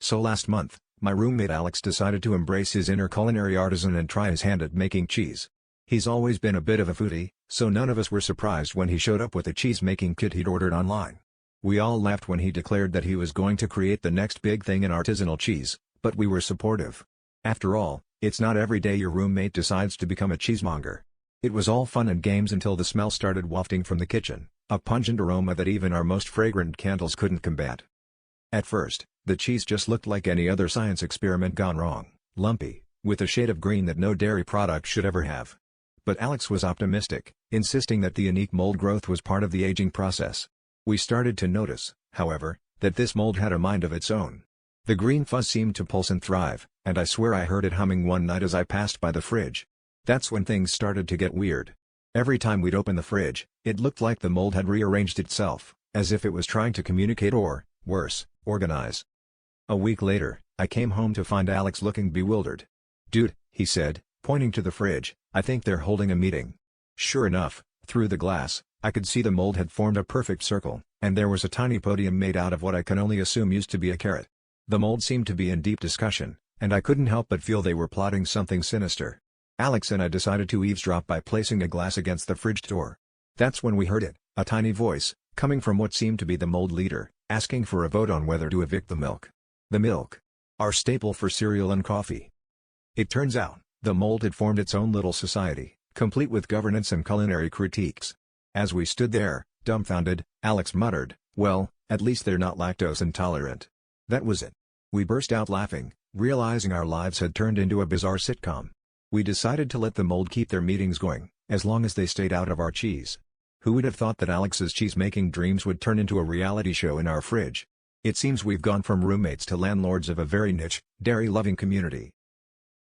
So last month, my roommate Alex decided to embrace his inner culinary artisan and try his hand at making cheese. He's always been a bit of a foodie, so none of us were surprised when he showed up with a cheese-making kit he'd ordered online. We all laughed when he declared that he was going to create the next big thing in artisanal cheese, but we were supportive. After all, it's not every day your roommate decides to become a cheesemonger. It was all fun and games until the smell started wafting from the kitchen, a pungent aroma that even our most fragrant candles couldn't combat. At first, the cheese just looked like any other science experiment gone wrong, lumpy, with a shade of green that no dairy product should ever have. But Alex was optimistic, insisting that the unique mold growth was part of the aging process. We started to notice, however, that this mold had a mind of its own. The green fuzz seemed to pulse and thrive, and I swear I heard it humming one night as I passed by the fridge. That's when things started to get weird. Every time we'd open the fridge, it looked like the mold had rearranged itself, as if it was trying to communicate or, worse, organize. A week later, I came home to find Alex looking bewildered. "Dude," he said, pointing to the fridge, "I think they're holding a meeting." Sure enough, through the glass, I could see the mold had formed a perfect circle, and there was a tiny podium made out of what I can only assume used to be a carrot. The mold seemed to be in deep discussion, and I couldn't help but feel they were plotting something sinister. Alex and I decided to eavesdrop by placing a glass against the fridge door. That's when we heard it, a tiny voice, coming from what seemed to be the mold leader, asking for a vote on whether to evict the milk. The milk. Our staple for cereal and coffee. It turns out, the mold had formed its own little society, complete with governance and culinary critiques. As we stood there, dumbfounded, Alex muttered, "Well, at least they're not lactose intolerant." That was it. We burst out laughing, realizing our lives had turned into a bizarre sitcom. We decided to let the mold keep their meetings going, as long as they stayed out of our cheese. Who would have thought that Alex's cheese-making dreams would turn into a reality show in our fridge? It seems we've gone from roommates to landlords of a very niche, dairy-loving community.